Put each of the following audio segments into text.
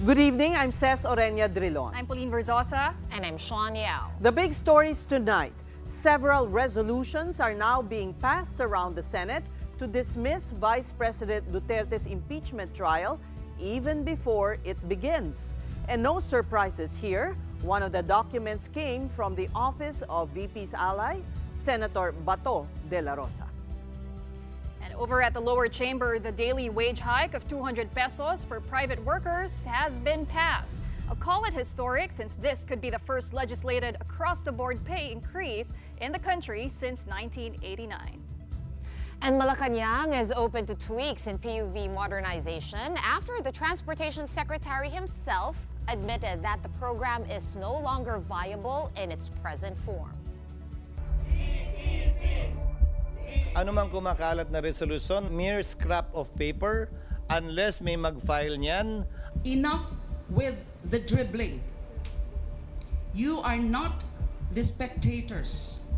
Good evening, I'm Ces Orenia Drilon. I'm Pauline Verzosa. And I'm Sean Yao. The big stories tonight. Several resolutions are now being passed around the Senate to dismiss Vice President Duterte's impeachment trial even before it begins. And no surprises here. One of the documents came from the office of VP's ally, Senator Bato de la Rosa. And over at the lower chamber, the daily wage hike of 200 pesos for private workers has been passed. I'll call it historic since this could be the first legislated across-the-board pay increase in the country since 1989. And Malacanang is open to tweaks in PUV modernization after the Transportation Secretary himself admitted that the program is no longer viable in its present form. Anumang kumakalat na resolusyon, mere scrap of paper unless may mag-file niyan. Enough with the dribbling. You are not the spectators.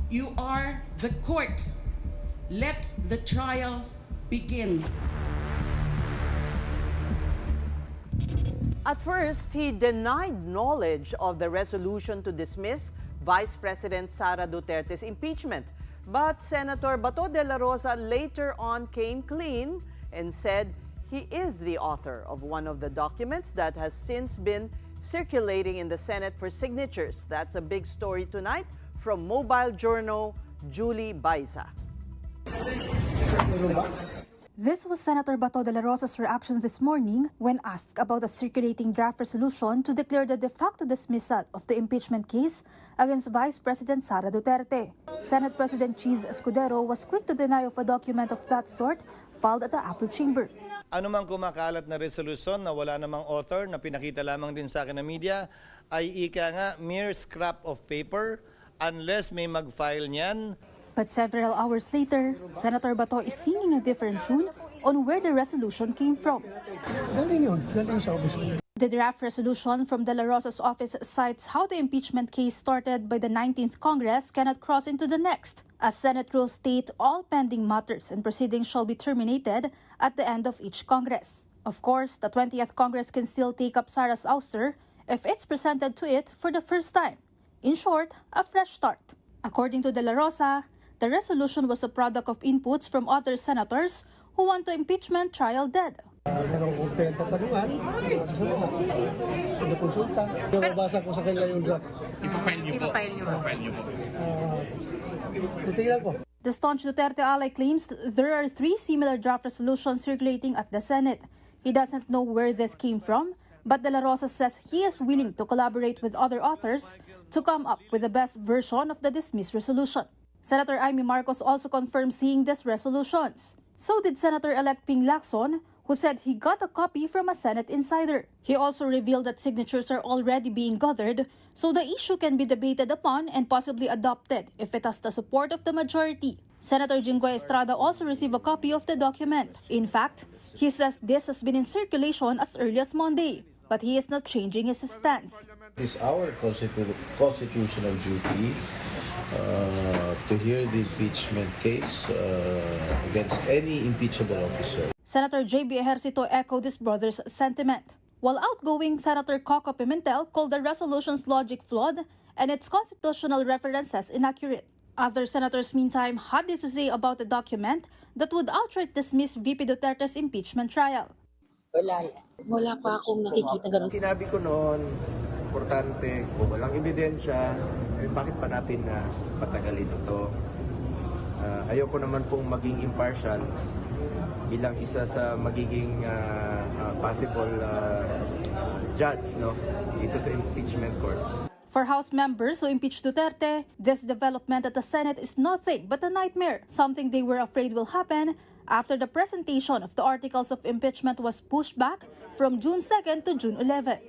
You are the court. Let the trial begin. At first, he denied knowledge of the resolution to dismiss Vice President Sara Duterte's impeachment. But Senator Bato de la Rosa later on came clean and said he is the author of one of the documents that has since been circulating in the Senate for signatures. That's a big story tonight from Mobile Journal, Julie Baiza. This was Senator Bato de la Rosa's reaction this morning when asked about a circulating draft resolution to declare the de facto dismissal of the impeachment case against Vice President Sara Duterte. Senate President Cheese Escudero was quick to deny of a document of that sort filed at the upper chamber. Anumang kumakalat na resolusyon na wala namang author na pinakita lamang din sa akin ng media ay ika nga mere scrap of paper unless may mag-file niyan. But several hours later, Senator Bato is singing a different tune on where the resolution came from. Galing yun. Galing sa office. The draft resolution from De La Rosa's office cites how the impeachment case started by the 19th Congress cannot cross into the next. As Senate rules state, all pending matters and proceedings shall be terminated at the end of each Congress. Of course, the 20th Congress can still take up Sara's ouster if it's presented to it for the first time. In short, a fresh start. According to De La Rosa, the resolution was a product of inputs from other senators who want the impeachment trial dead. Merong open katanungan. Konsulta. Nababasa ko sa kanila yung draft. Ipafile niyo po. Titignan ko. The staunch Duterte ally claims there are 3 similar draft resolutions circulating at the Senate. He doesn't know where this came from, but De La Rosa says he is willing to collaborate with other authors to come up with the best version of the dismissed resolution. Senator Amy Marcos also confirmed seeing these resolutions. So did Senator-elect Ping Lacson, who said he got a copy from a Senate insider. He also revealed that signatures are already being gathered, so the issue can be debated upon and possibly adopted if it has the support of the majority. Senator Jinggoy Estrada also received a copy of the document. In fact, He says this has been in circulation as early as Monday, but he is not changing his stance. It is our constitutional duty to hear the impeachment case against any impeachable officer. Senator J.B. Ejercito echoed his brother's sentiment, while outgoing Senator Coco Pimentel called the resolution's logic flawed and its constitutional references inaccurate. Other senators, meantime, had this to say about the document that would outright dismiss VP Duterte's impeachment trial. Wala pa akong nakikita ganun. Sinabi ko noon, importante, kung walang ebidensya, bakit pa natin na patagalin ito? Ayoko naman pong maging impartial bilang isa sa magiging possible judge dito sa impeachment court. For House members who impeached Duterte, this development at the Senate is nothing but a nightmare, something they were afraid will happen after the presentation of the articles of impeachment was pushed back from June 2nd to June 11.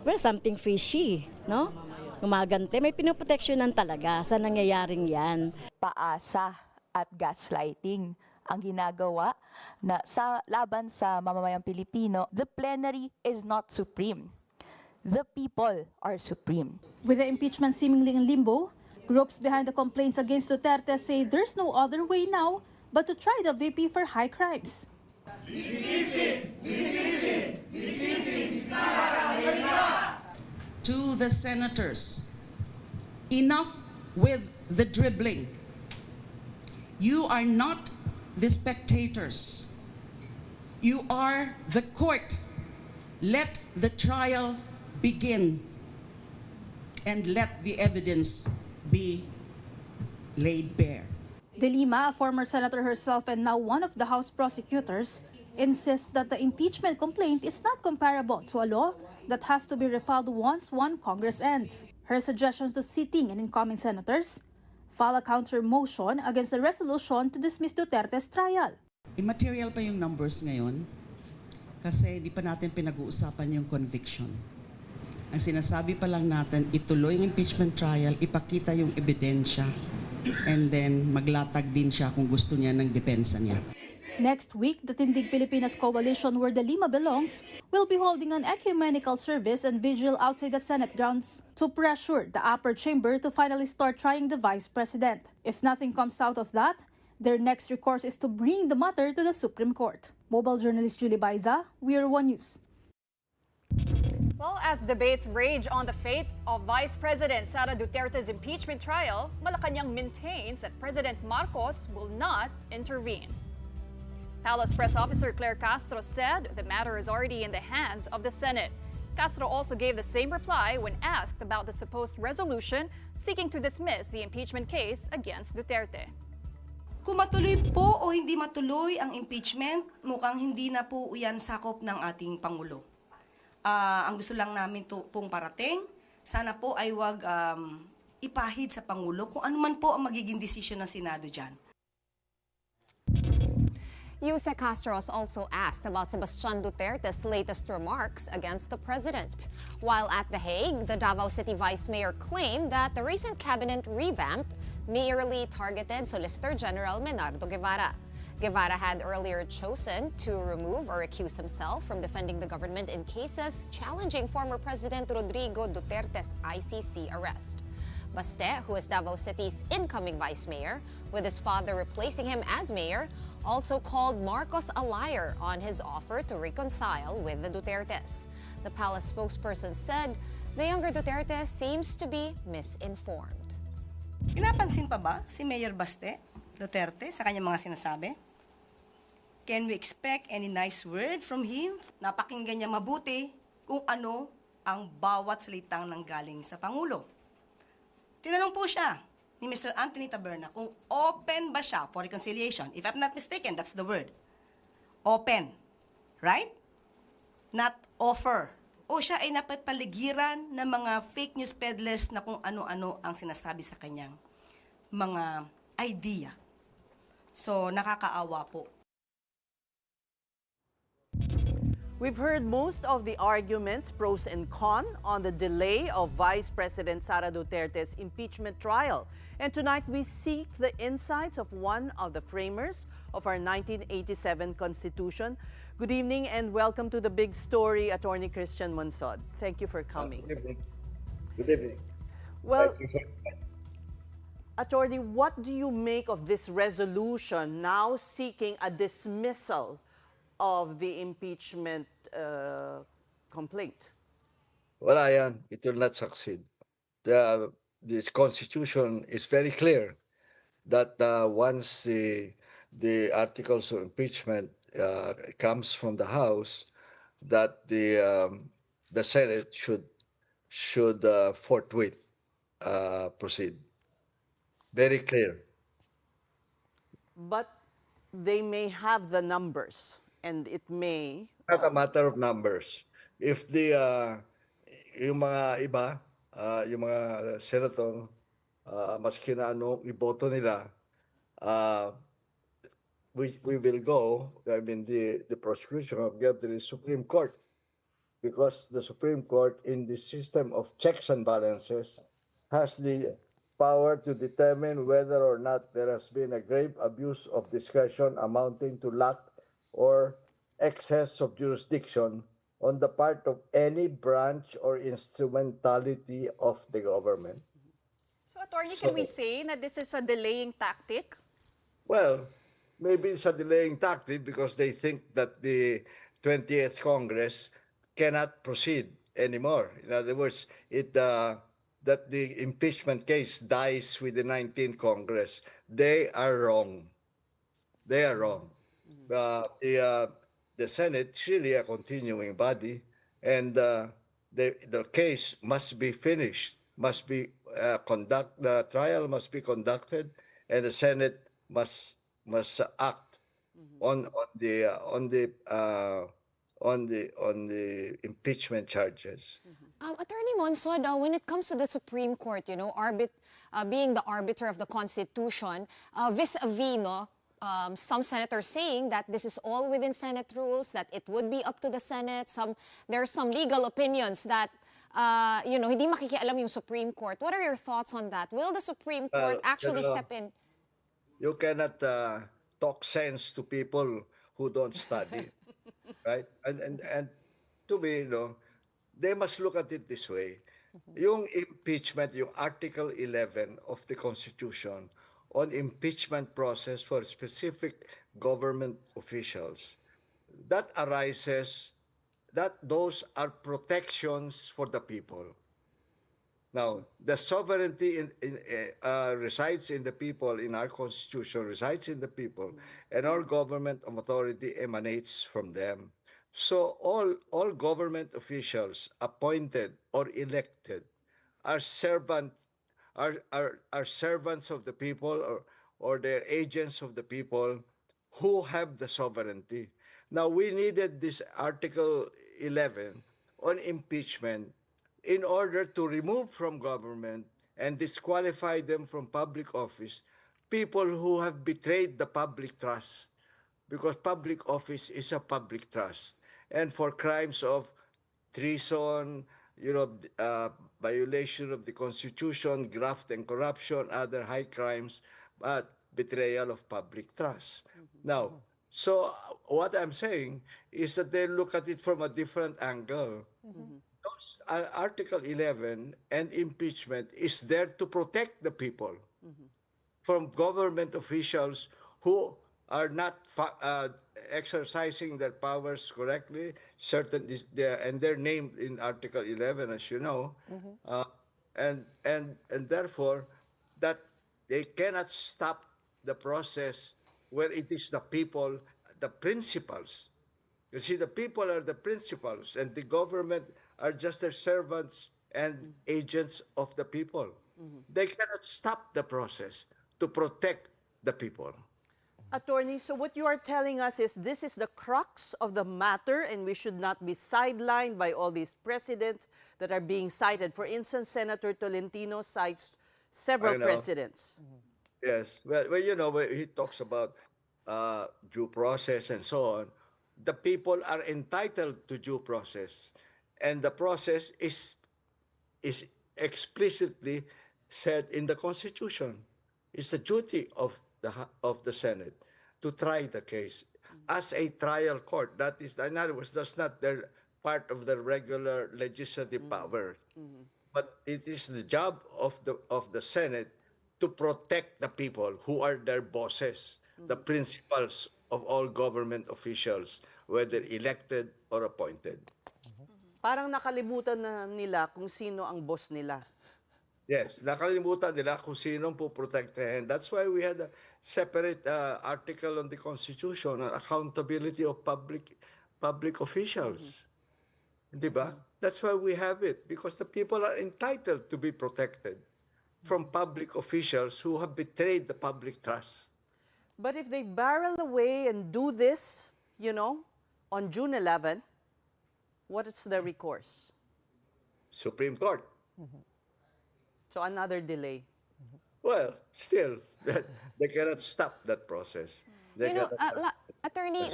Well, something fishy, no? Gumagante, may pinoproteksyonan talaga sa nangyayaring yan. Paasa at gaslighting ang ginagawa na sa laban sa mamamayang Pilipino. The plenary is not supreme. The people are supreme. With the impeachment seemingly in limbo, groups behind the complaints against Duterte say there's no other way now but to try the VP for high crimes. To the senators, enough with the dribbling. You are not the spectators. You are the court. Let the trial begin and let the evidence be laid bare. De Lima, a former senator herself and now one of the House prosecutors, insists that the impeachment complaint is not comparable to a law that has to be refiled once one Congress ends. Her suggestions to sitting and incoming senators: file a counter motion against the resolution to dismiss Duterte's trial. Immaterial pa yung numbers ngayon kasi di pa natin pinag-uusapan yung conviction. Ang sinasabi pa lang natin, ituloy yung impeachment trial, ipakita yung ebidensya, and then maglatag din siya kung gusto niya ng depensa niya. Next week, the Tindig Pilipinas coalition, where De Lima belongs, will be holding an ecumenical service and vigil outside the Senate grounds to pressure the upper chamber to finally start trying the vice president. If nothing comes out of that, their next recourse is to bring the matter to the Supreme Court. Mobile journalist Julie Baiza, We're One News. Well, as debates rage on the fate of Vice President Sara Duterte's impeachment trial, Malacanang maintains that President Marcos will not intervene. Palace Press Officer Claire Castro said the matter is already in the hands of the Senate. Castro also gave the same reply when asked about the supposed resolution seeking to dismiss the impeachment case against Duterte. Kung matuloy po o hindi matuloy ang impeachment, mukhang hindi na po yan sakop ng ating Pangulo. Ang gusto lang namin pong parating, sana po ay wag ipahid sa Pangulo kung ano man po ang magiging desisyon ng Senado dyan. Yuse Castros also asked about Sebastian Duterte's latest remarks against the president. While at The Hague, the Davao City Vice Mayor claimed that the recent cabinet revamp merely targeted Solicitor General Menardo Guevara. Guevara had earlier chosen to remove or recuse himself from defending the government in cases challenging former President Rodrigo Duterte's ICC arrest. Baste, who is Davao City's incoming vice mayor, with his father replacing him as mayor, also called Marcos a liar on his offer to reconcile with the Dutertes. The palace spokesperson said the younger Duterte seems to be misinformed. Pinapansin pa ba si Mayor Baste Duterte sa kanyang mga sinasabi? Can we expect any nice word from him? Napakinggan niya mabuti kung ano ang bawat salitang nanggaling sa Pangulo. Tinanong po siya ni Mr. Anthony Taberna kung open ba siya for reconciliation. If I'm not mistaken, that's the word. Open. Right? Not offer. O siya ay napapaligiran ng mga fake news peddlers na kung ano-ano ang sinasabi sa kanyang mga idea. So, nakakaawa po. We've heard most of the arguments, pros and cons, on the delay of Vice President Sara Duterte's impeachment trial. And tonight we seek the insights of one of the framers of our 1987 Constitution. Good evening and welcome to the big story, Attorney Christian Monsod. Thank you for coming. Good evening. Good evening. Well, Thank you for Attorney, what do you make of this resolution now seeking a dismissal of the impeachment complaint? Well, Ayan, it will not succeed. This constitution is very clear that once the articles of impeachment comes from the House, that the Senate should forthwith proceed. Very clear. But they may have the numbers and it may... Not a matter of numbers. If yung mga iba, yung mga senator, maski na anong iboto nila, we will go, I mean, the prosecution will get to the Supreme Court, because the Supreme Court, in the system of checks and balances, has the power to determine whether or not there has been a grave abuse of discretion amounting to lack or excess of jurisdiction on the part of any branch or instrumentality of the government. So, Attorney, can we say that this is a delaying tactic? Well, maybe it's a delaying tactic because they think that the 20th Congress cannot proceed anymore. In other words, that the impeachment case dies with the 19th Congress. They are wrong. They are wrong. The Senate is really a continuing body, and the case must be finished, must be the trial must be conducted, and the Senate must act on the impeachment charges. Attorney Monsod, when it comes to the Supreme Court, being the arbiter of the Constitution, vis-a-vis, some senators saying that this is all within Senate rules, that it would be up to the Senate. There are some legal opinions that, hindi makikialam yung Supreme Court. What are your thoughts on that? Will the Supreme Court actually step in? You cannot talk sense to people who don't study, right? And to me, they must look at it this way. Yung impeachment, yung Article 11 of the Constitution on impeachment process for specific government officials, that arises, that those are protections for the people. Now, the sovereignty resides in the people, in our Constitution, resides in the people, and our government authority emanates from them. So all government officials appointed or elected are servants of the people or they're agents of the people who have the sovereignty. Now, we needed this Article 11 on impeachment in order to remove from government and disqualify them from public office people who have betrayed the public trust, because public office is a public trust. And for crimes of treason, violation of the Constitution, graft and corruption, other high crimes, but betrayal of public trust. Now, so what I'm saying is that they look at it from a different angle. Those, Article 11 and impeachment is there to protect the people from government officials who are not exercising their powers correctly, and they're named in Article 11, as you know, and therefore that they cannot stop the process where it is the people, the principals. You see, the people are the principals, and the government are just their servants and agents of the people. They cannot stop the process to protect the people. Attorney, so what you are telling us is this is the crux of the matter and we should not be sidelined by all these precedents that are being cited. For instance, Senator Tolentino cites several precedents. Yes. Well, when he talks about due process and so on, the people are entitled to due process. And the process is explicitly said in the Constitution. It's the duty of the Senate to try the case as a trial court. That is, in other words, that's not their part of the regular legislative power. But it is the job of the Senate to protect the people who are their bosses, the principals of all government officials, whether elected or appointed. Parang nakalimutan na nila kung sino ang boss nila. Yes, nakalimutan nila kung sinong poprotektahin. That's why we had a separate article on the Constitution on accountability of public officials. Di ba? That's why we have it, because the people are entitled to be protected from public officials who have betrayed the public trust. But if they barrel away and do this, on June 11, what is the recourse? Supreme Court. So another delay. Well, still, they cannot stop that process. They cannot- Attorney,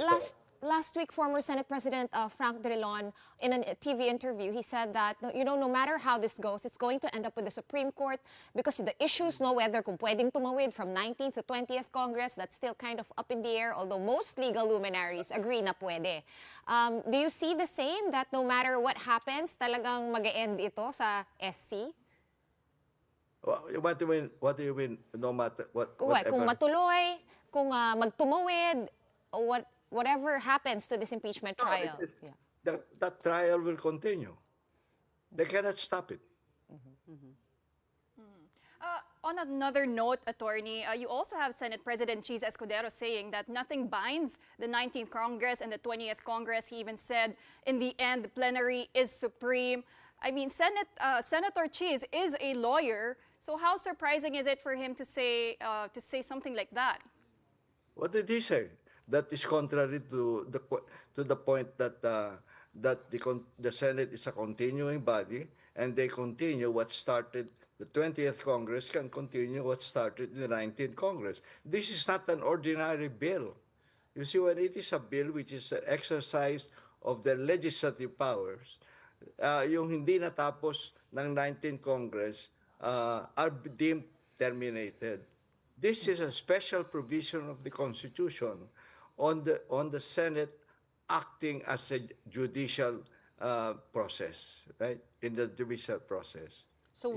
last week, former Senate President Frank Drilon, in a TV interview, he said that, no matter how this goes, it's going to end up with the Supreme Court because the issues, whether kung pwedeng tumawid from 19th to 20th Congress, that's still kind of up in the air, although most legal luminaries agree na pwede. Do you see the same, that no matter what happens, talagang mag-e-end ito sa SC? What do you mean? No matter what? Kung matuloy, kung magtumawid, whatever happens to this impeachment trial. That trial will continue. They cannot stop it. On another note, Attorney, you also have Senate President Cheese Escudero saying that nothing binds the 19th Congress and the 20th Congress. He even said, in the end, the plenary is supreme. I mean, Senator Cheese is a lawyer, so how surprising is it for him to say something like that? What did he say? That is contrary to the point that the Senate is a continuing body, and they continue what started. The 20th Congress can continue what started in the 19th Congress. This is not an ordinary bill. You see, when it is a bill which is an exercise of the legislative powers, yung hindi natapos ng 19th Congress are deemed terminated. This is a special provision of the Constitution on the Senate acting as a judicial process, right? In the judicial process. So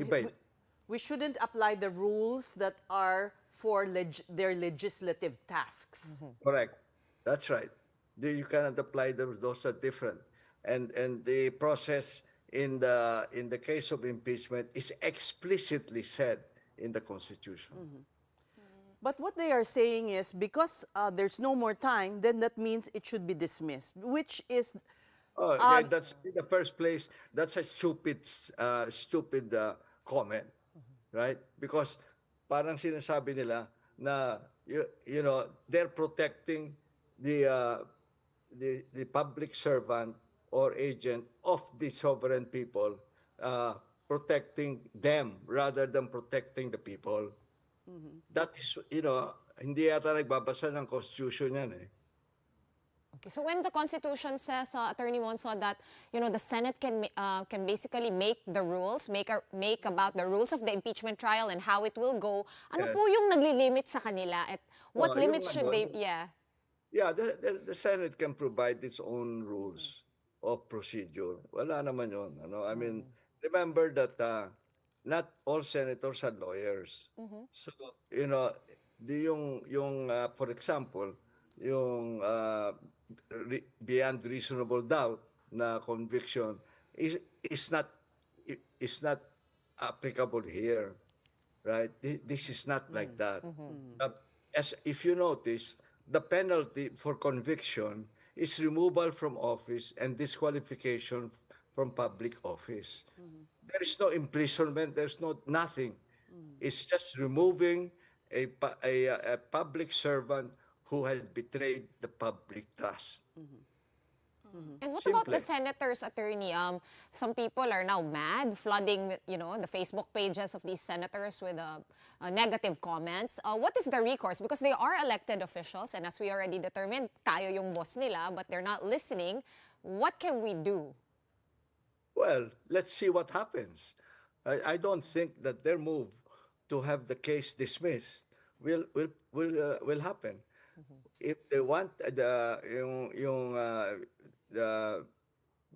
we shouldn't apply the rules that are for their legislative tasks. Correct. That's right. You cannot apply those are different. And the process in the case of impeachment is explicitly said in the Constitution. But what they are saying is, because there's no more time, then that means it should be dismissed, which is... that's in the first place, that's a stupid comment, right? Because parang sinasabi nila na, they're protecting the public servant or agent of the sovereign people, protecting them rather than protecting the people. That is, hindi yata nagbabasa ng Constitution yan eh. Okay, so when the Constitution says, Attorney Monso, that the Senate can basically make the rules, make about the rules of the impeachment trial and how it will go, ano po yung naglilimit sa kanila? At what limits should they? Yeah. Yeah, the Senate can provide its own rules of procedure. Wala naman yun. I mean, remember that not all senators are lawyers. So, for example, yung beyond reasonable doubt na conviction is not applicable here, right? This is not like that. As if you notice, the penalty for conviction is removal from office and disqualification from public office. There is no imprisonment. There's nothing. It's just removing a public servant who had betrayed the public trust. And what about the senators, Attorney? Some people are now mad, flooding, the Facebook pages of these senators with negative comments. What is the recourse? Because they are elected officials, and as we already determined, tayo yung boss nila, but they're not listening. What can we do? Well, let's see what happens. I don't think that their move to have the case dismissed will happen. If they want the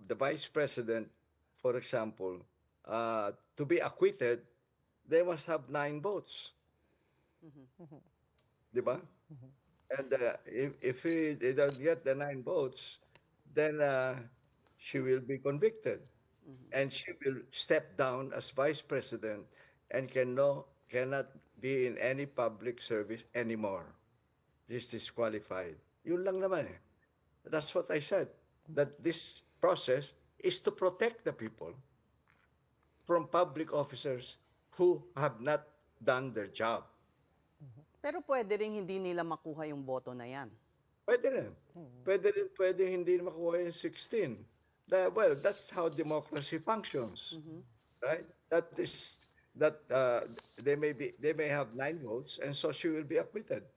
the vice president, for example, to be acquitted, they must have 9 votes. Di ba? And if they don't get the 9 votes, then she will be convicted. And she will step down as vice president and cannot be in any public service anymore. Is disqualified. Yun lang naman eh. That's what I said. That this process is to protect the people from public officers who have not done their job. Pero pwede rin hindi nila makuha yung boto na yan. Pwede rin. Pwede hindi makuha yung 16. Well, that's how democracy functions. Right? They may have 9 votes, and so she will be acquitted.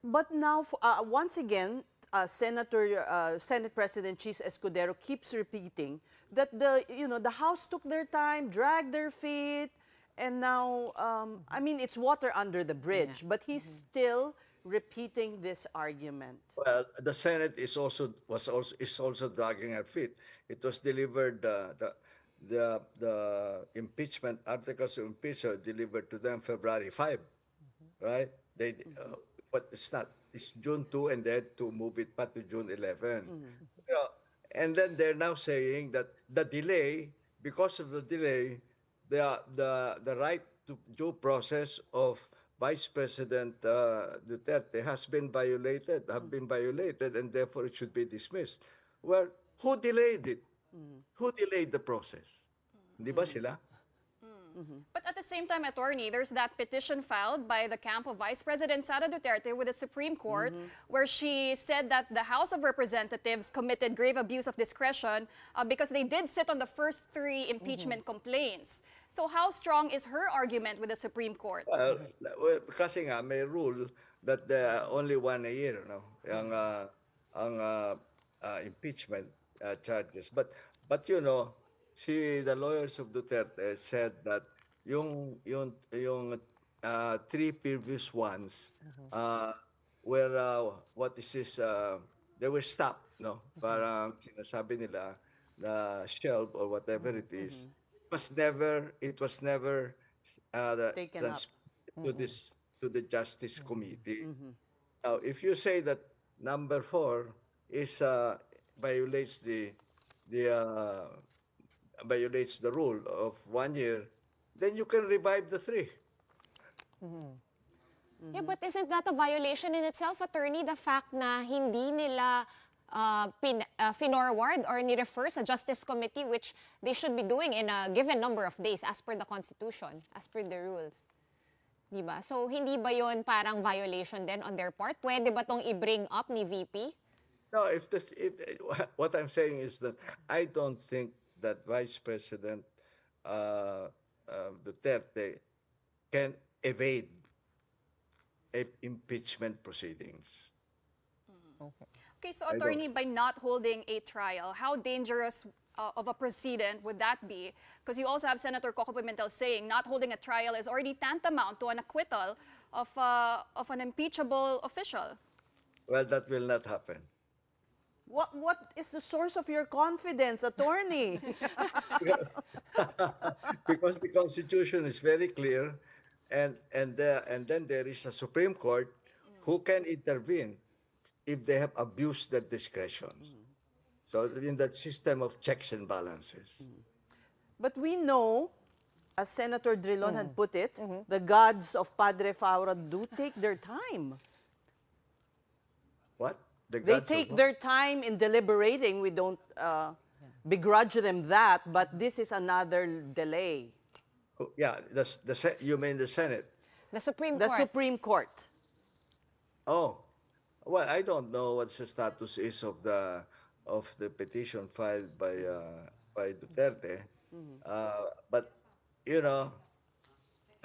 But now, once again, Senate President Chis Escudero keeps repeating that the House took their time, dragged their feet, and now, I mean, it's water under the bridge. But he's still repeating this argument. Well, the Senate is also dragging her feet. It was delivered the impeachment articles of impeachment delivered to them February 5, right? But it's not. It's June 2, and they had to move it back to June 11. And then they're now saying that the delay, because of the delay, the right to due process of Vice President Duterte have been violated, and therefore it should be dismissed. Well, who delayed it? Who delayed the process? Di ba sila? But at the same time, attorney, there's that petition filed by the camp of Vice President Sara Duterte with the Supreme Court, where she said that the House of Representatives committed grave abuse of discretion because they did sit on the first 3 impeachment complaints. So how strong is her argument with the Supreme Court? Well, kasi nga may rule that only 1 a year, no? Ang impeachment charges. But you know, the lawyers of Duterte said that yung 3 previous ones were what is this? They were stopped, no? Parang sinasabi nila na shelf or whatever it is. It was never Taken up. to the Justice Committee. Now, if you say that number 4 violates violates the rule of 1 year, then you can revive the 3. Yeah, but isn't that a violation in itself, attorney? The fact na hindi nila finorward or ni-refer sa Justice Committee, which they should be doing in a given number of days as per the Constitution, as per the rules. Diba? So, hindi ba yon parang violation din on their part? Pwede ba tong i-bring up ni VP? No, what I'm saying is that I don't think that Vice President Duterte can evade impeachment proceedings. Okay, so attorney, by not holding a trial, how dangerous of a precedent would that be? Because you also have Senator Coco Pimentel saying not holding a trial is already tantamount to an acquittal of an impeachable official. Well, that will not happen. What is the source of your confidence, attorney? Because the Constitution is very clear, and then there is a Supreme Court who can intervene if they have abused their discretion. So in that system of checks and balances. But we know, as Senator Drilon had put it, the gods of Padre Faura do take their time. What? They take their time in deliberating. We don't begrudge them that, but this is another delay. Oh, yeah, you mean the Senate? The Supreme The Court. Supreme Court. Oh, well, I don't know what the status is of the petition filed by Duterte, but you know,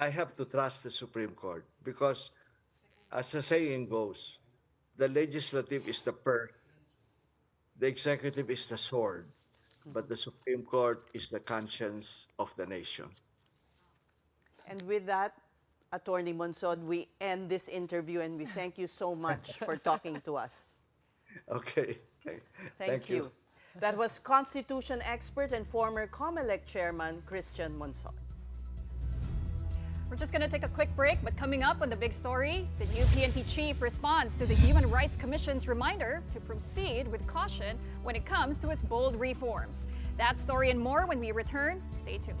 I have to trust the Supreme Court because, as the saying goes, the legislative is the purse, the executive is the sword, but the Supreme Court is the conscience of the nation. And with that, Attorney Monsod, we end this interview and we thank you so much for talking to us. Okay. Thank you. That was Constitution expert and former COMELEC chairman Christian Monsod. We're just going to take a quick break, but coming up on the big story, the new PNP chief responds to the Human Rights Commission's reminder to proceed with caution when it comes to its bold reforms. That story and more when we return. Stay tuned.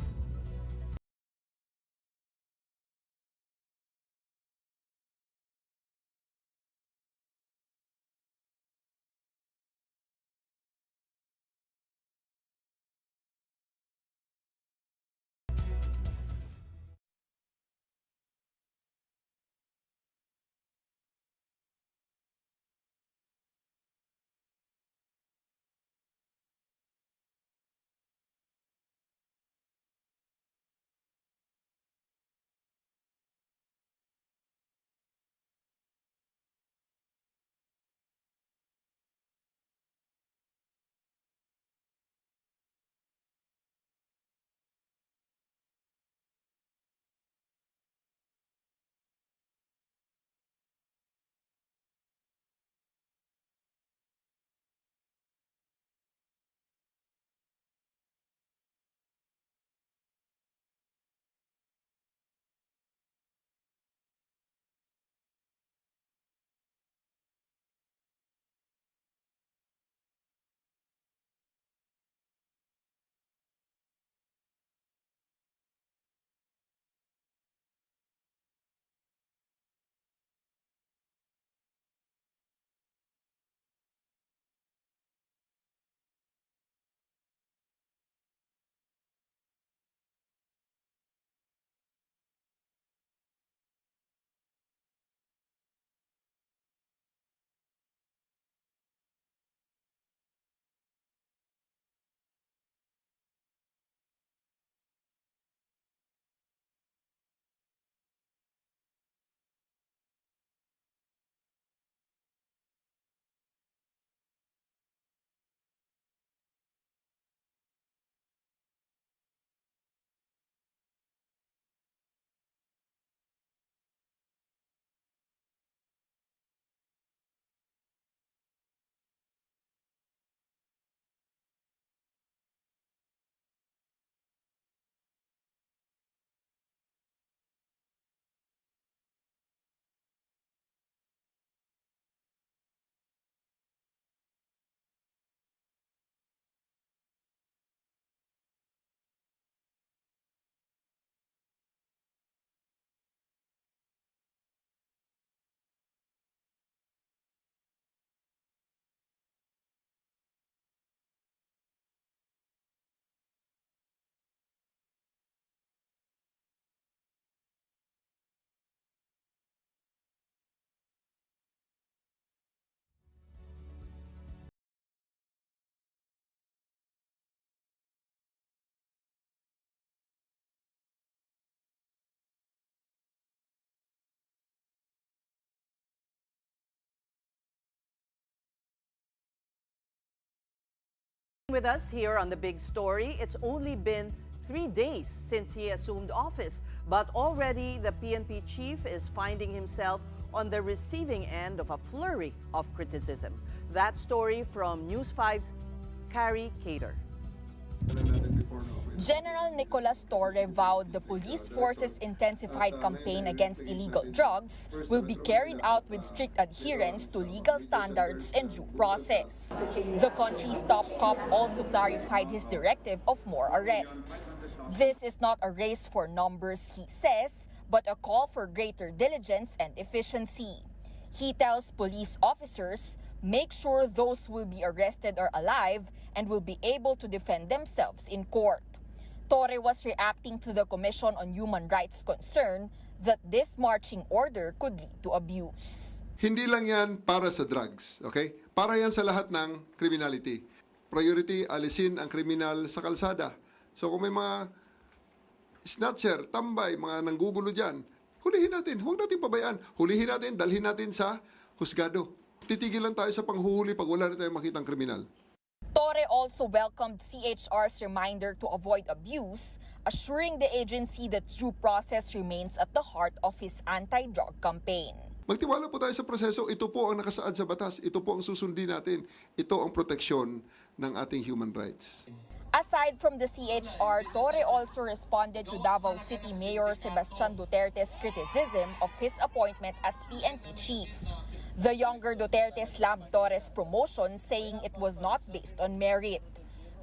With us here on The Big Story, it's only been 3 days since he assumed office, but already the PNP chief is finding himself on the receiving end of a flurry of criticism. That story from News 5's Carrie Cater. General Nicolas Torre vowed the police force's intensified campaign against illegal drugs will be carried out with strict adherence to legal standards and due process. The country's top cop also clarified his directive of more arrests. This is not a race for numbers, he says, but a call for greater diligence and efficiency. He tells police officers, make sure those who will be arrested are alive and will be able to defend themselves in court. Torre was reacting to the Commission on Human Rights concern that this marching order could lead to abuse. Hindi lang yan para sa drugs, okay? Para yan sa lahat ng criminality. Priority, alisin ang kriminal sa kalsada. So kung may mga snatcher, tambay, mga nanggugulo dyan, hulihin natin, huwag natin pabayaan. Hulihin natin, dalhin natin sa husgado. Titigil lang tayo sa panghuhuli pag wala na tayong makitang kriminal. Torre also welcomed CHR's reminder to avoid abuse, assuring the agency that due process remains at the heart of his anti-drug campaign. Magtiwala po tayo sa proseso. Ito po ang nakasaad sa batas. Ito po ang susundin natin. Ito ang proteksyon ng ating human rights. Aside from the CHR, Torre also responded to Davao City Mayor Sebastian Duterte's criticism of his appointment as PNP chief. The younger Duterte slammed Torre's promotion, saying it was not based on merit.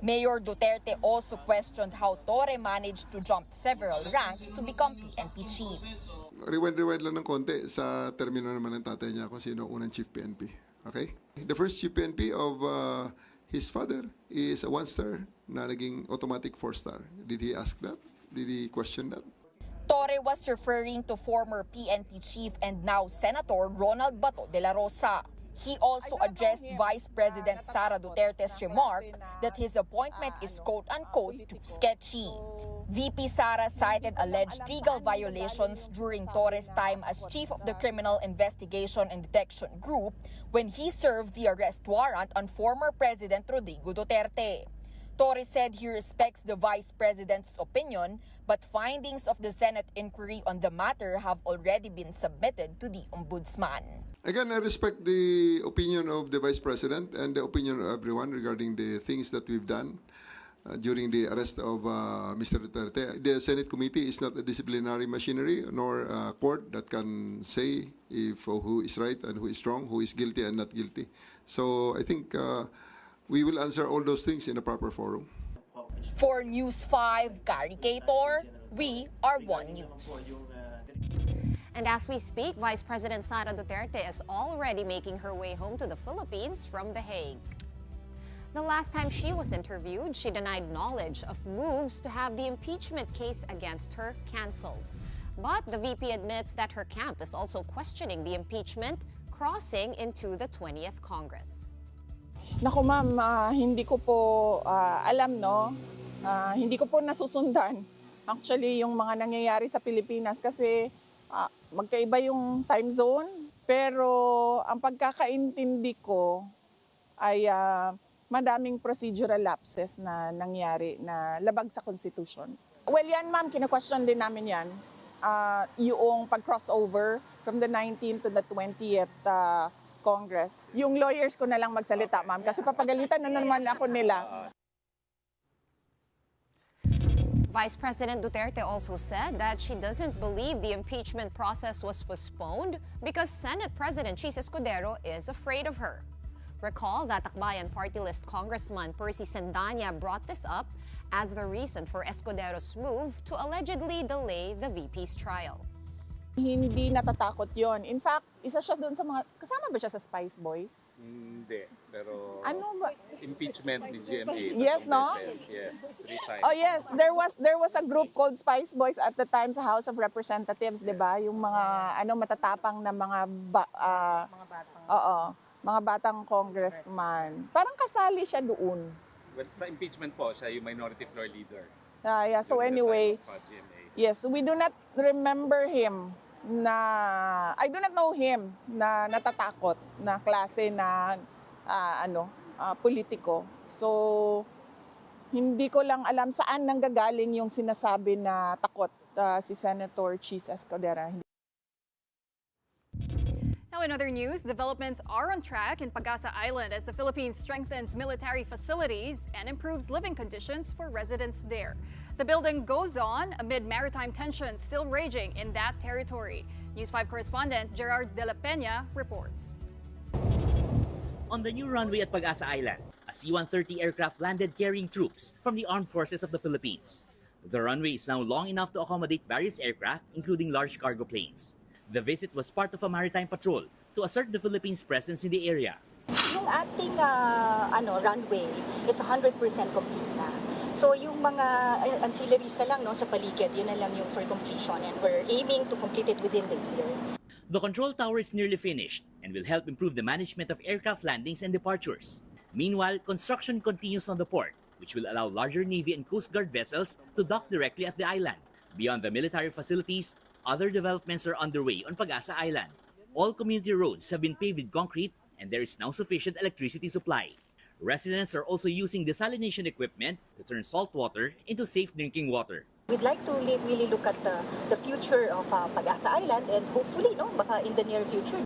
Mayor Duterte also questioned how Torre managed to jump several ranks to become PNP chief. Rewind lang ng konti sa termino naman ng tatay niya kung sino unang chief PNP. Okay? The first chief PNP of his father is a one-star na naging automatic four-star. Did he ask that? Did he question that? Torre was referring to former PNP chief and now Senator Ronald Bato de la Rosa. He also addressed Vice President Sara Duterte's remark that his appointment is quote-unquote too sketchy. VP Sara cited alleged legal violations during Torre's time as chief of the Criminal Investigation and Detection Group when he served the arrest warrant on former President Rodrigo Duterte. Torre said he respects the Vice President's opinion, but findings of the Senate inquiry on the matter have already been submitted to the Ombudsman. Again, I respect the opinion of the Vice President and the opinion of everyone regarding the things that we've done during the arrest of Mr. Duterte. The Senate committee is not a disciplinary machinery nor a court that can say if who is right and who is wrong, who is guilty and not guilty. So I think we will answer all those things in a proper forum. For News 5, Gary Cator, we are One News. And as we speak, Vice President Sara Duterte is already making her way home to the Philippines from The Hague. The last time she was interviewed, she denied knowledge of moves to have the impeachment case against her canceled. But the VP admits that her camp is also questioning the impeachment crossing into the 20th Congress. Naku ma'am, hindi ko po alam, no? Hindi ko po nasusundan actually yung mga nangyayari sa Pilipinas kasi magkaiba yung time zone. Pero ang pagkakaintindi ko ay madaming procedural lapses na nangyari na labag sa Constitution. Well, yan ma'am, kina-question din namin yan. Yung pag-crossover from the 19th to the 20th Congress. Yung lawyers ko na lang magsalita, ma'am, kasi papagalitan na naman ako nila. Vice President Duterte also said that she doesn't believe the impeachment process was postponed because Senate President Chis Escudero is afraid of her. Recall that Akbayan Party List Congressman Percy Sandanya brought this up as the reason for Escudero's move to allegedly delay the VP's trial. Hindi natatakot yon. In fact, isa siya doon sa mga... Kasama ba siya sa Spice Boys? Hindi, pero... Ano ba? Impeachment ni GMA. Yes, no? Yes, 3 times. Oh yes, there was a group called Spice Boys at the time sa House of Representatives, 'di ba? Yung mga matatapang na mga mga batang congressman. Parang kasali siya doon. Well, sa impeachment po, siya yung minority floor leader. Yeah, so anyway, GMA. yes, we do not remember him I do not know him na natatakot na klase na politiko. So hindi ko lang alam saan nanggagaling yung sinasabi na takot si Senator Chis Escudero. Now in other news, developments are on track in Pag-asa Island as the Philippines strengthens military facilities and improves living conditions for residents there. The building goes on amid maritime tensions still raging in that territory. News 5 correspondent Gerard De La Peña reports. On the new runway at Pag-asa Island, a C-130 aircraft landed carrying troops from the Armed Forces of the Philippines. The runway is now long enough to accommodate various aircraft, including large cargo planes. The visit was part of a maritime patrol to assert the Philippines' presence in the area. Yung ating runway is 100% complete na. So yung mga ancillaries na lang sa paligid, yun na lang yung for completion and we're aiming to complete it within the year. The control tower is nearly finished and will help improve the management of aircraft landings and departures. Meanwhile, construction continues on the port, which will allow larger Navy and Coast Guard vessels to dock directly at the island. Beyond the military facilities, other developments are underway on Pag-asa Island. All community roads have been paved with concrete and there is now sufficient electricity supply. Residents are also using desalination equipment to turn salt water into safe drinking water. We'd like to really look at the future of Pag-asa Island, and hopefully, baka in the near future,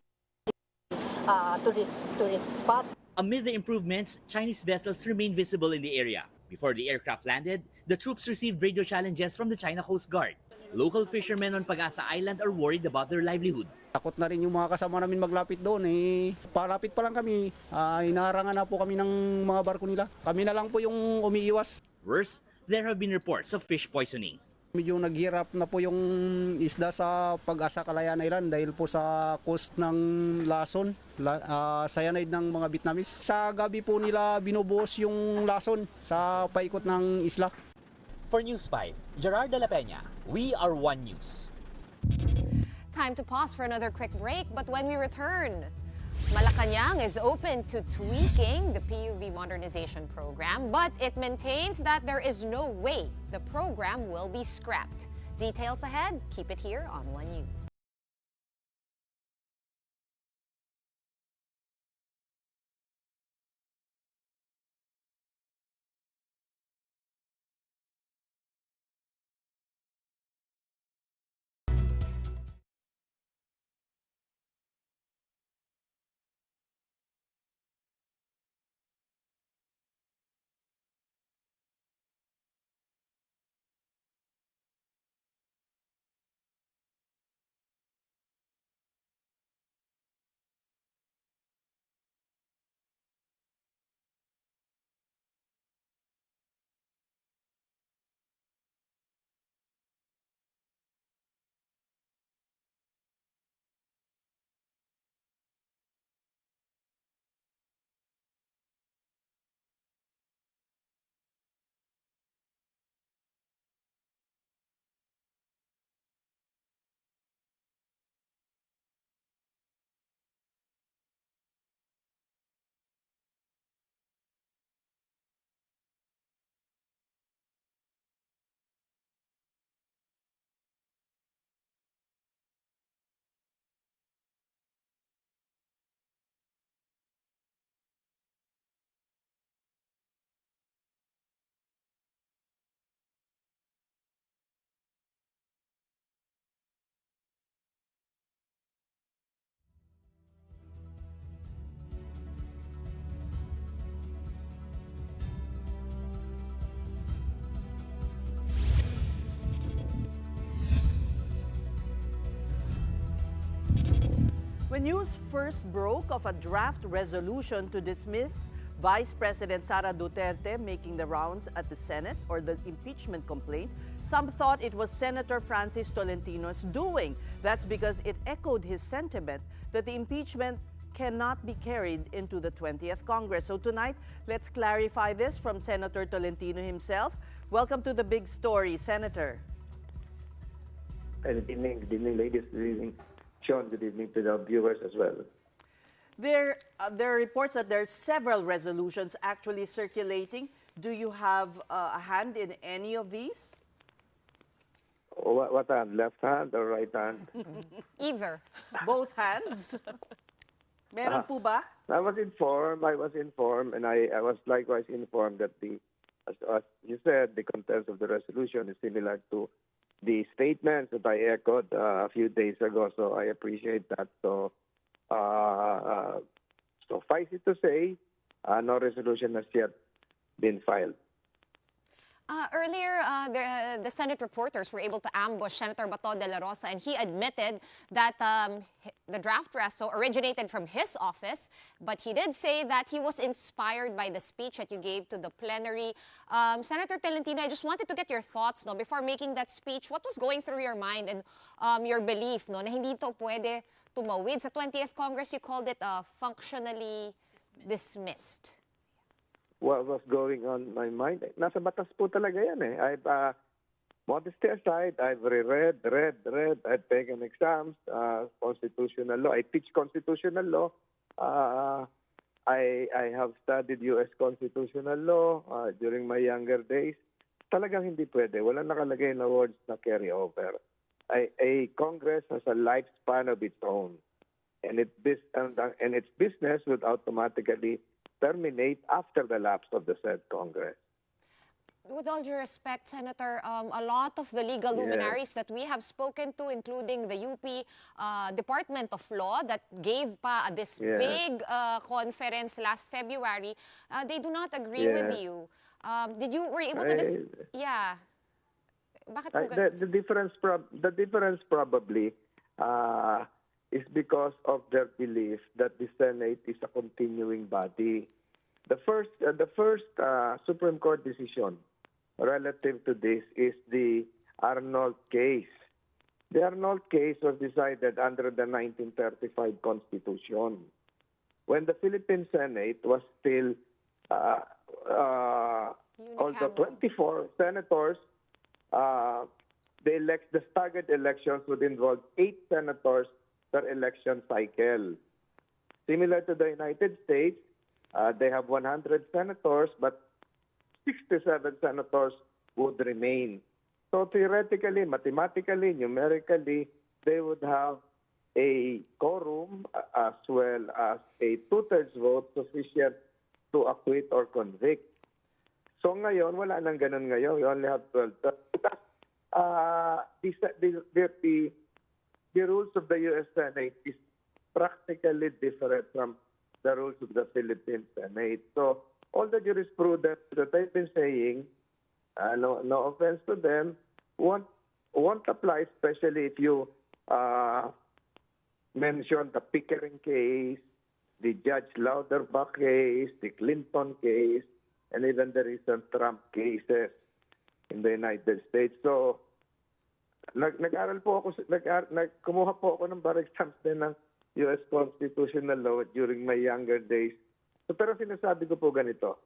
tourist spot. Amid the improvements, Chinese vessels remain visible in the area. Before the aircraft landed, the troops received radio challenges from the China Coast Guard. Local fishermen on Pag-asa Island are worried about their livelihood. Takot na rin yung mga kasama namin maglapit doon. Palapit pa lang kami, inaharangan na po kami ng mga barko nila. Kami na lang po yung umiiwas. Worse, there have been reports of fish poisoning. Medyo naghirap na po yung isda sa Pag-asa Kalayaan Island dahil po sa coast ng lason, cyanide ng mga Vietnamese. Sa gabi po nila binubuhos yung lason sa paikot ng isla. For News 5, Gerard de la Peña, we are One News. Time to pause for another quick break, but when we return, Malacanang is open to tweaking the PUV modernization program, but it maintains that there is no way the program will be scrapped. Details ahead, keep it here on One News. When news first broke of a draft resolution to dismiss Vice President Sara Duterte making the rounds at the Senate, or the impeachment complaint, some thought it was Senator Francis Tolentino's doing. That's because it echoed his sentiment that the impeachment cannot be carried into the 20th Congress. So tonight, let's clarify this from Senator Tolentino himself. Welcome to the big story, Senator. Good evening, ladies. Good evening, Sean. Good evening to the viewers as well. There are reports that there are several resolutions actually circulating. Do you have a hand in any of these? What hand? Left hand or right hand? Either. Both hands? Meron po ba? I was informed, and I was likewise informed that as you said, the contents of the resolution is similar to the statements that I echoed a few days ago, so I appreciate that. So suffice it to say, no resolution has yet been filed. Earlier, the Senate reporters were able to ambush Senator Bato de la Rosa, and he admitted that the draft reso originated from his office, but he did say that he was inspired by the speech that you gave to the plenary. Senator Tolentino, I just wanted to get your thoughts before making that speech. What was going through your mind and your belief na hindi to pwede tumawid sa 20th Congress? You called it functionally dismissed. What was going on in my mind? Nasa batas po talaga yan eh. Modesty aside, I've read, I've taken exams, constitutional law. I teach constitutional law. I have studied U.S. constitutional law during my younger days. Talagang hindi pwede. Walang nakalagay na words na carry over. A Congress has a lifespan of its own. And its business would automatically terminate after the lapse of the said Congress. With all due respect, Senator, a lot of the legal luminaries that we have spoken to, including the UP Department of Law that gave pa this big conference last February, they do not agree with you. Were you able to Bakit po The difference probably is because of their belief that the Senate is a continuing body. The first Supreme Court decision relative to this is the Arnold case. The Arnold case was decided under the 1935 Constitution, when the Philippine Senate was still, although 24 senators, the staggered elections would involve 8 senators per election cycle. Similar to the United States, they have 100 senators, but 67 senators would remain. So theoretically, mathematically, numerically, they would have a quorum as well as a 2/3 vote sufficient to acquit or convict. So ngayon, wala nang ganun ngayon. We only have 12. The rules of the U.S. Senate is practically different from the rules of the Philippine Senate. So all the jurisprudence that I've been saying, no offense to them, won't apply, especially if you mention the Pickering case, the Judge Louderback case, the Clinton case, and even the recent Trump cases in the United States. So, nag-aral po ako, kumuha po ako ng bar exams din ng U.S. Constitutional Law during my younger days. So, pero sinasabi ko po ganito,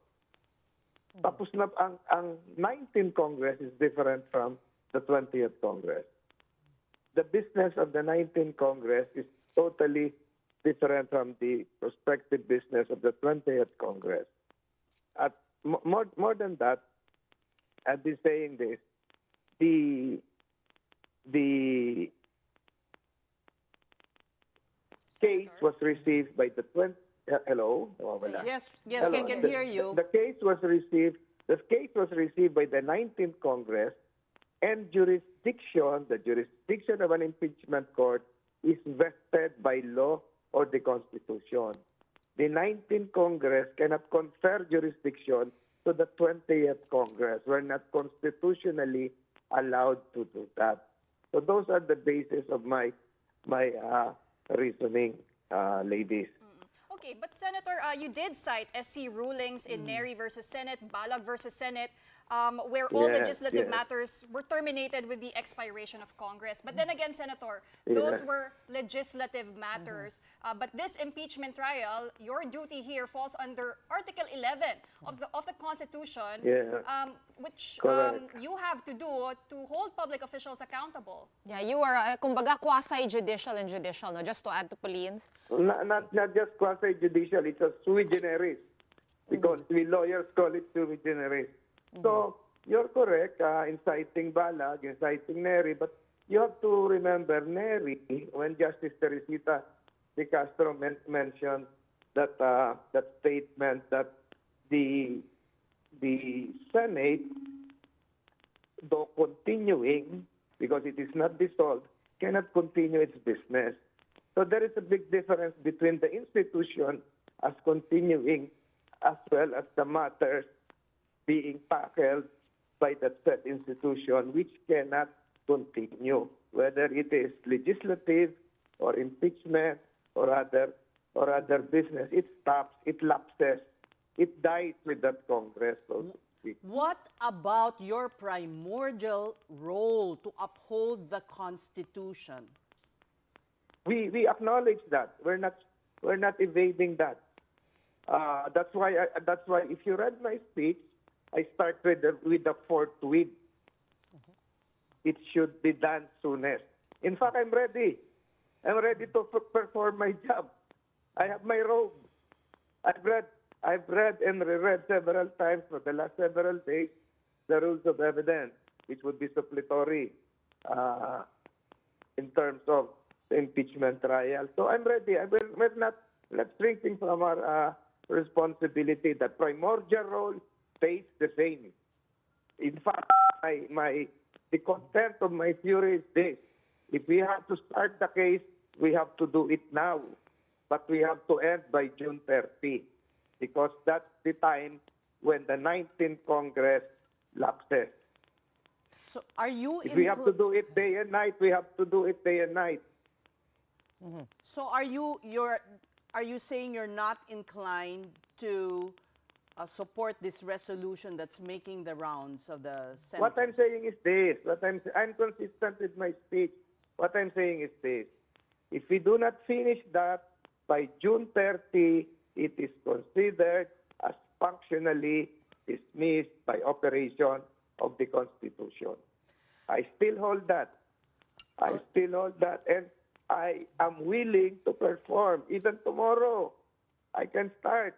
tapos na ang 19th Congress is different from the 20th Congress. The business of the 19th Congress is totally different from the prospective business of the 20th Congress. At more than that, I've been saying this, the case was received by the 20th. Hello? Yes, Hello. we can hear you. The case was received by the 19th Congress, and the jurisdiction of an impeachment court is vested by law or the Constitution. The 19th Congress cannot confer jurisdiction to the 20th Congress. We're not constitutionally allowed to do that. So those are the basis of my reasoning, ladies. Okay, but Senator, you did cite SC rulings in Neri versus Senate, Balag versus Senate, where all legislative matters were terminated with the expiration of Congress. But then again, Senator, those were legislative matters. But this impeachment trial, your duty here falls under Article 11 of the Constitution, which you have to do to hold public officials accountable. Yeah, you are, kumbaga, quasi-judicial and judicial, no? Just to add to Pauline's. Not just quasi-judicial, it's a sui generis. Because we lawyers call it sui generis. So, you're correct, inciting Balag, inciting Neri, but you have to remember Neri, when Justice Teresita de Castro mentioned that statement that the Senate, though continuing, because it is not dissolved, cannot continue its business. So there is a big difference between the institution as continuing as well as the matters being tackled by that said institution, which cannot continue, whether it is legislative or impeachment or other business. It stops, it lapses, it dies with that Congress, so to speak. What about your primordial role to uphold the Constitution? We acknowledge that. We're not evading that. That's why if you read my speech, I start with the fourth tweet. It should be done soonest. In fact, I'm ready. I'm ready to perform my job. I have my robe. I've read and reread several times for the last several days the rules of evidence, which would be suppletory in terms of the impeachment trial. So I'm ready. We're not shrinking from our responsibility. The primordial role stays the same. In fact, the content of my theory is this. If we have to start the case, we have to do it now. But we have to end by June 30 because that's the time when the 19th Congress lapses. So are you If we have to do it day and night, we have to do it day and night. So are you saying you're not inclined to support this resolution that's making the rounds of the Senate? What I'm saying is this. I'm consistent with my speech. What I'm saying is this. If we do not finish that by June 30, it is considered as functionally dismissed by operation of the Constitution. I still hold that. I still hold that. And I am willing to perform. Even tomorrow, I can start.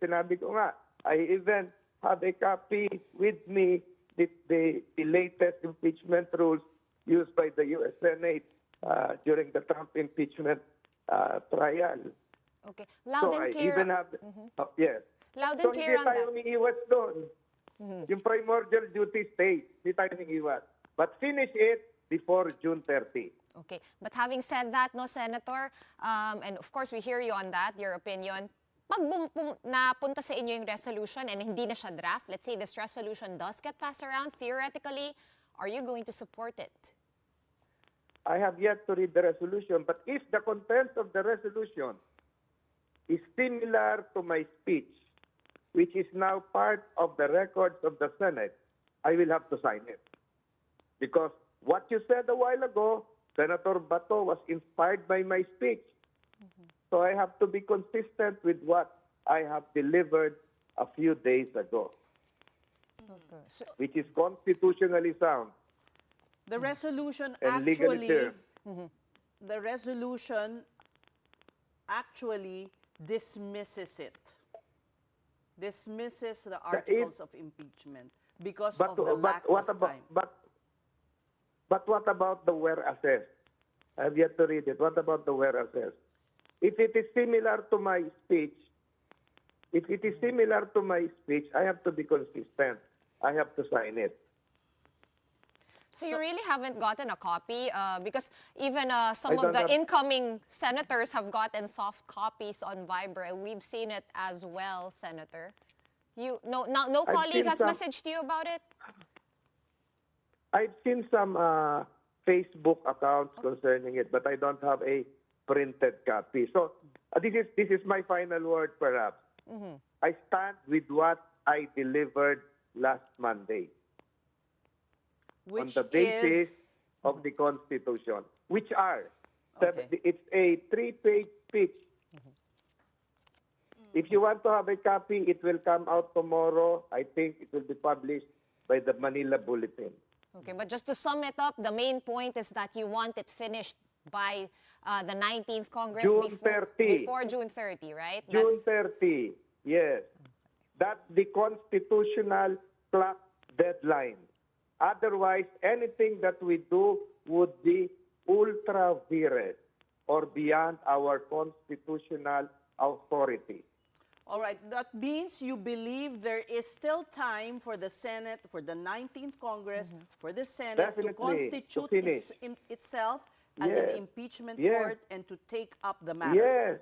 Sinabi ko nga, I even have a copy with me, the latest impeachment rules used by the U.S. Senate during the Trump impeachment trial. Okay. Loud and clear. I even have, yes. Loud and clear on that. Hindi tayo umiiwas doon. Yung primordial duty stays. Hindi tayo umiiwas. But finish it before June 30. Okay. But having said that, no, Senator, and of course we hear you on that, your opinion, pag napunta sa inyo yung resolution and hindi na siya draft, let's say this resolution does get passed around, theoretically, are you going to support it? I have yet to read the resolution, but if the content of the resolution is similar to my speech, which is now part of the records of the Senate, I will have to sign it. Because what you said a while ago, Senator Bato was inspired by my speech. So I have to be consistent with what I have delivered a few days ago, which is constitutionally sound. The resolution And legally actually, fair. the resolution actually dismisses it. Dismisses the articles of impeachment because of the lack of time. But what about the where assessed? I have yet to read it. What about the where assessed? If it is similar to my speech, I have to be consistent. I have to sign it. So you really haven't gotten a copy because even some of the incoming senators have gotten soft copies on Viber. We've seen it as well, Senator. No colleague has messaged you about it? I've seen some Facebook accounts concerning it, but I don't have a printed copy. So this is my final word, perhaps. I stand with what I delivered last Monday. Which on the basis of the Constitution, which are, it's a 3-page speech. If you want to have a copy, it will come out tomorrow. I think it will be published by the Manila Bulletin. Okay, but just to sum it up, the main point is that you want it finished by the 19th Congress before June 30, right? June 30, yes. That's the constitutional clock deadline. Otherwise, anything that we do would be ultra vires or beyond our constitutional authority. All right, that means you believe there is still time for the Senate, for the 19th Congress, for the Senate to constitute itself as an impeachment court and to take up the matter. Yes.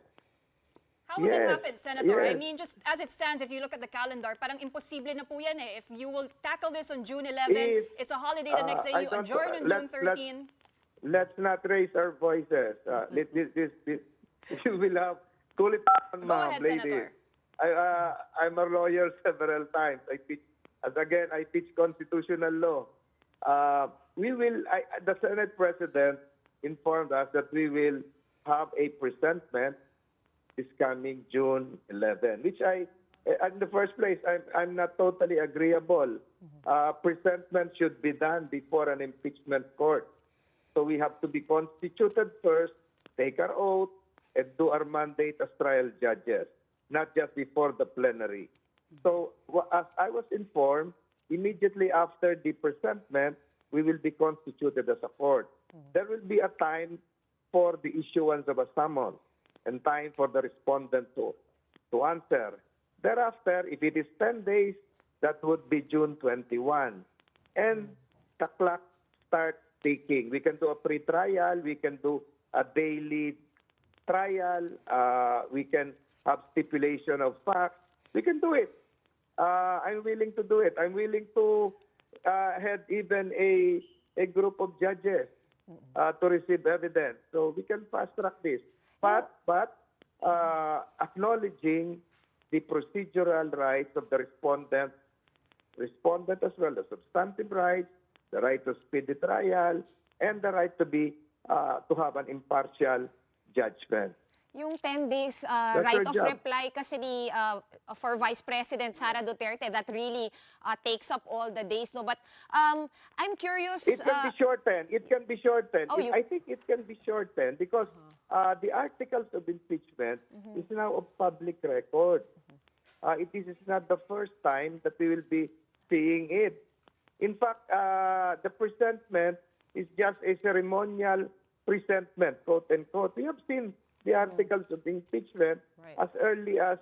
How would it happen, Senator? I mean, just as it stands, if you look at the calendar, parang imposible na po yan eh. If you will tackle this on June 11, it's a holiday the next day, you adjourn on June 13. Let's not raise our voices. You will have, cool it down, ma'am, lady. I'm a lawyer several times. I teach constitutional law. The Senate President informed us that we will have a presentment this coming June 11, which in the first place, I'm not totally agreeable. Presentment should be done before an impeachment court. So we have to be constituted first, take our oath, and do our mandate as trial judges, not just before the plenary. So as I was informed, immediately after the presentment, we will be constituted as a court. There will be a time for the issuance of a summons and time for the respondent to to answer. Thereafter, if it is 10 days, that would be June 21. And the clock starts ticking. We can do a pre-trial, we can do a daily trial, we can have stipulation of facts. We can do it. I'm willing to do it. I'm willing to head even a group of judges to receive evidence. So we can fast-track this. But acknowledging the procedural rights of the respondent as well, the substantive rights, the right to speedy trial, and the right to have an impartial judgment. Yung 10 days That's right your of job. reply kasi for Vice President Sara Duterte, that really takes up all the days. No? But I'm curious. It can be shortened. It can be shortened. Oh, I think it can be shortened because the articles of impeachment is now of public record. It is not the first time that we will be seeing it. In fact, the presentment is just a ceremonial presentment, quote unquote. We have seen the articles of impeachment as early as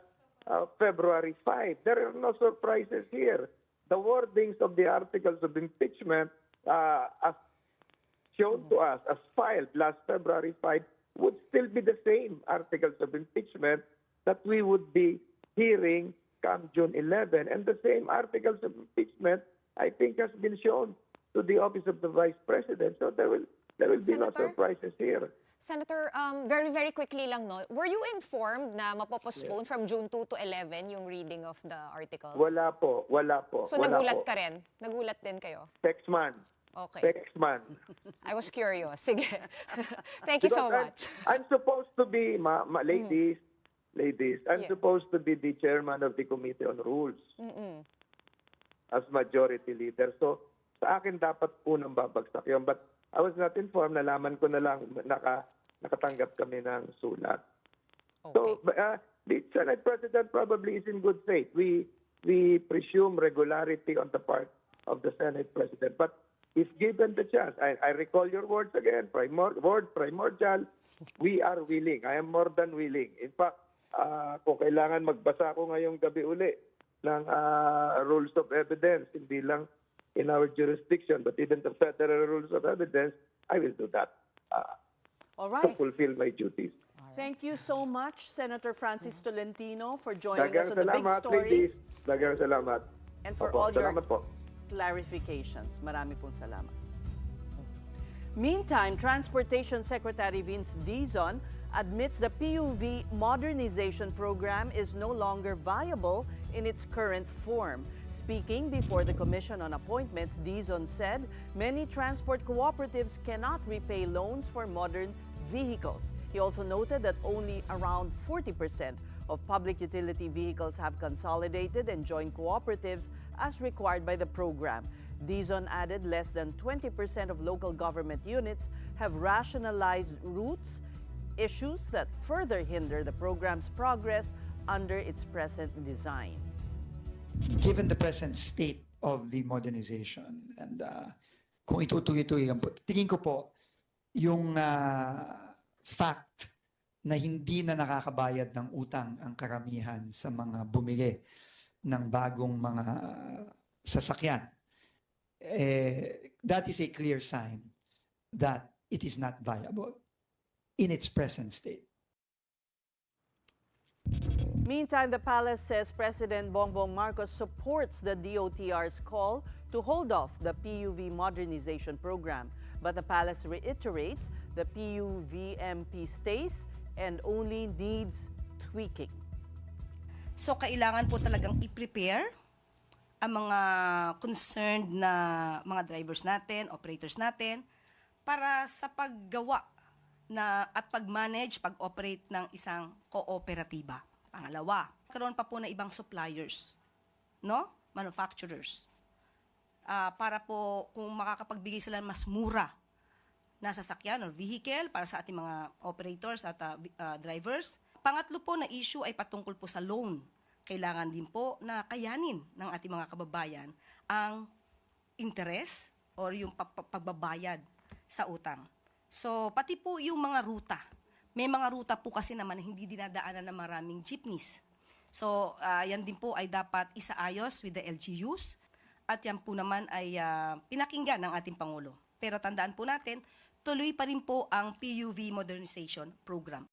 February 5. There are no surprises here. The wordings of the articles of impeachment as shown to us, as filed last February 5, would still be the same articles of impeachment that we would be hearing come June 11. And the same articles of impeachment, I think, has been shown to the office of the Vice President. So there will be no surprises here. Senator, very, very quickly lang, no? Were you informed na mapopostpone from June 2 to 11 yung reading of the articles? Wala po. So wala nagulat po. ka rin? Nagulat din kayo? Text man. Okay. Text man. I was curious. Sige. Thank you so much. I'm supposed to be, ladies, I'm supposed to be the chairman of the Committee on Rules as majority leader. So, sa akin dapat unang babagsak yun. But I was not informed. Nalaman ko na lang nakatanggap kami ng sulat. Okay. So, the Senate President probably is in good faith. We presume regularity on the part of the Senate President. But if given the chance, I recall your words again, primordial, we are willing. I am more than willing. In fact, kung kailangan magbasa ko ngayong gabi uli ng rules of evidence, hindi lang in our jurisdiction, but even the federal rules of evidence, I will do that All to right. fulfill my duties. Thank you so much, Senator Francis Tolentino, for joining us Daghang on The Big salamat, Story ladies. Daghang salamat. and for Opo, all your salamat po. clarifications. Marami pong salamat. Meantime, Transportation Secretary Vince Dizon admits the PUV modernization program is no longer viable in its current form. Speaking before the Commission on Appointments, Dizon said many transport cooperatives cannot repay loans for modern vehicles. He also noted that only around 40% of public utility vehicles have consolidated and joined cooperatives as required by the program. Dizon added less than 20% of local government units have rationalized routes, issues that further hinder the program's progress under its present design. Given the present state of the modernization and kung itutuloy-tuloy lang po, tingin ko po yung fact na hindi na nakakabayad ng utang ang karamihan sa mga bumili ng bagong mga sasakyan, that is a clear sign that it is not viable in its present state. Meantime, the palace says President Bongbong Marcos supports the DOTR's call to hold off the PUV modernization program. But the palace reiterates the PUVMP stays and only needs tweaking. So kailangan po talagang i-prepare ang mga concerned na mga drivers natin, operators natin, para sa paggawa at pag-manage, pag-operate ng isang kooperatiba. Pangalawa, karoon pa po na ibang suppliers, no? Manufacturers. Para po kung makakapagbigay sila ng mas mura na sasakyan or vehicle para sa ating mga operators at drivers. Pangatlo po na issue ay patungkol po sa loan. Kailangan din po na kayanin ng ating mga kababayan ang interest or yung pagbabayad sa utang. So, pati po yung mga ruta. May mga ruta po kasi naman na hindi dinadaanan ng maraming jeepneys. So, yan din po ay dapat isaayos with the LGUs at yan po naman ay pinakinggan ng ating Pangulo. Pero tandaan po natin, tuloy pa rin po ang PUV modernization program.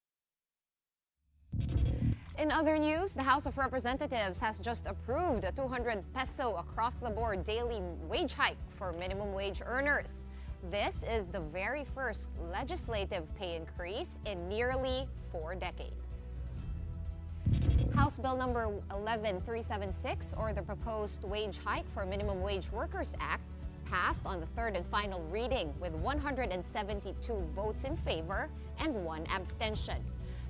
In other news, the House of Representatives has just approved a 200 peso across-the-board daily wage hike for minimum wage earners. This is the very first legislative pay increase in nearly 4 decades. House Bill number 11376, or the proposed wage hike for Minimum Wage Workers Act, passed on the third and final reading with 172 votes in favor and 1 abstention.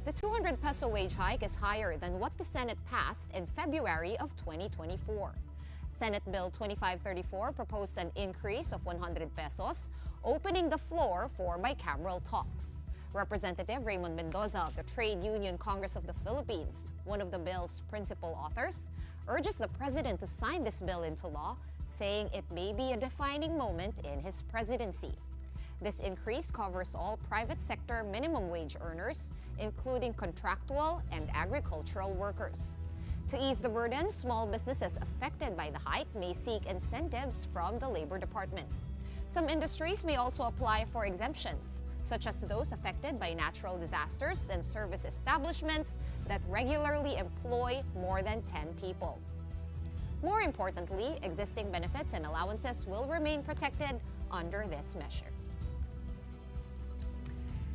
The 200 peso wage hike is higher than what the Senate passed in February of 2024. Senate Bill 2534 proposed an increase of 100 pesos, opening the floor for bicameral talks. Representative Raymond Mendoza of the Trade Union Congress of the Philippines, one of the bill's principal authors, urges the president to sign this bill into law, saying it may be a defining moment in his presidency. This increase covers all private sector minimum wage earners, including contractual and agricultural workers. To ease the burden, small businesses affected by the hike may seek incentives from the Labor Department. Some industries may also apply for exemptions, such as those affected by natural disasters and service establishments that regularly employ more than 10 people. More importantly, existing benefits and allowances will remain protected under this measure.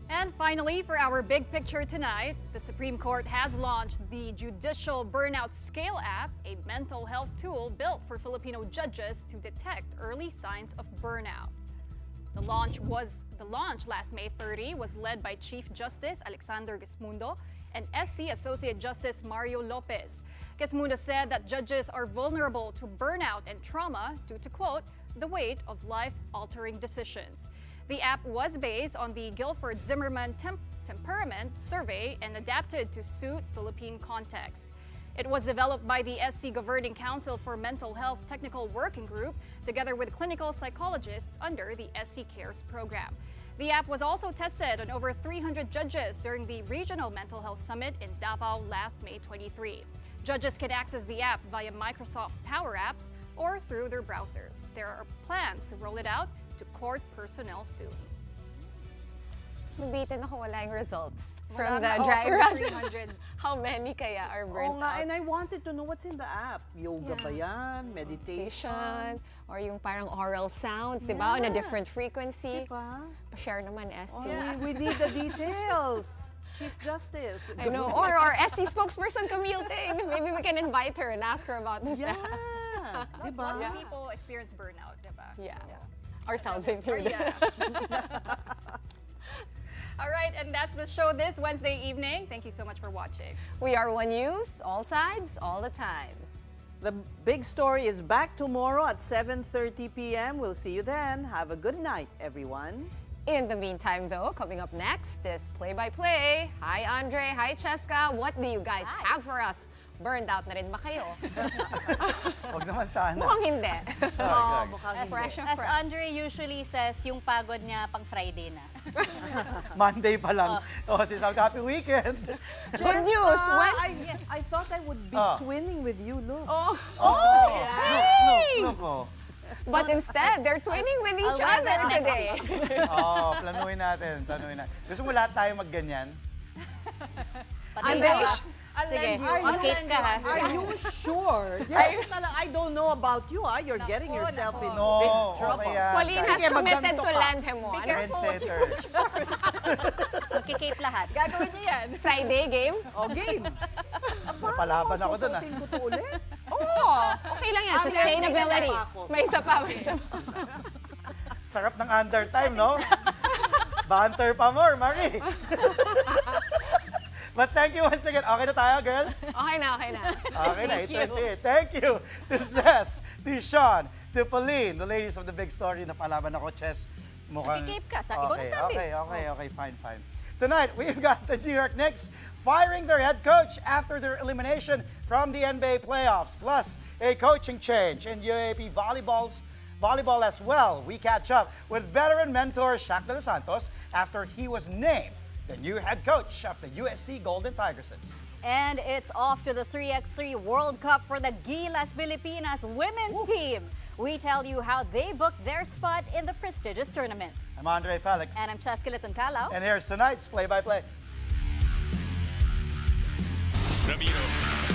And finally, for our big picture tonight, the Supreme Court has launched the Judicial Burnout Scale app, a mental health tool built for Filipino judges to detect early signs of burnout. The launch last May 30 was led by Chief Justice Alexander Gesmundo and SC Associate Justice Mario Lopez. Gesmundo said that judges are vulnerable to burnout and trauma due to, quote, the weight of life-altering decisions. The app was based on the Guilford-Zimmerman Temperament Survey and adapted to suit Philippine context. It was developed by the SC Governing Council for Mental Health Technical Working Group together with clinical psychologists under the SC Cares program. The app was also tested on over 300 judges during the Regional Mental Health Summit in Davao last May 23. Judges can access the app via Microsoft Power Apps or through their browsers. There are plans to roll it out to court personnel soon. Nabitin ako, wala yung results Wala from the na. dry From run. 300. How many kaya are burnt Oo nga, out? and I wanted to know what's in the app. Yoga ba yan? Meditation? Or yung parang oral sounds, di ba? On a different frequency. Diba? Pa-share naman, SC. We need the details. Chief Justice. I know. Or our SC spokesperson, Camille Ting. Maybe we can invite her and ask her about this Yeah. app. Diba? Lots of people experience burnout, diba? Yeah. Ourselves included. All right, and that's the show this Wednesday evening. Thank you so much for watching. We are One News, all sides, all the time. The big story is back tomorrow at 7:30 p.m. We'll see you then. Have a good night, everyone. In the meantime, though, coming up next is Play-by-Play. Hi, Andre. Hi, Cheska. What do you guys have for us? Burned out na rin ba kayo? Huwag naman sana. Mukhang hindi. As Andre usually says, yung pagod niya pang Friday na. Monday pa lang. Oh, sinasabi ko, happy weekend. Good news. I thought I would be twinning with you. Look. Look, oh. But instead, they're twinning with each other today. Planuhin natin. Gusto mo lahat tayo magganyan? Andre, sige, Kate ka ha. Are you sure? Yes. I don't know about you. You're getting yourself in big trouble. Pauline has committed to land him one. Trendsetter. Magkikape lahat. Gagawin niyo yan. Friday game? Game. Napalaban ako dun. Susutin ko to ulit. Okay lang yan. Sustainability. May isa pa. Sarap ng undertime, no? Banter pa more, Marie. But thank you once again. Okay na tayo, girls? Okay na. Okay na, 8:28. Thank you to Cess, to Sean, to Pauline, the ladies of the big story. Napalaban ako, Chess. Mukhang... Magkikape ka. Ikaw nagsabi. Okay, fine. Tonight, we've got the New York Knicks firing their head coach after their elimination from the NBA playoffs. Plus, a coaching change in UAP volleyball as well. We catch up with veteran mentor Shaq De Los Santos after he was named the new head coach of the USC Golden Tigresses. And it's off to the 3x3 World Cup for the Gilas Pilipinas women's team. We tell you how they booked their spot in the prestigious tournament. I'm Andre Felix. And I'm Cheska Liton-Calao. And here's tonight's play-by-play. Ramiro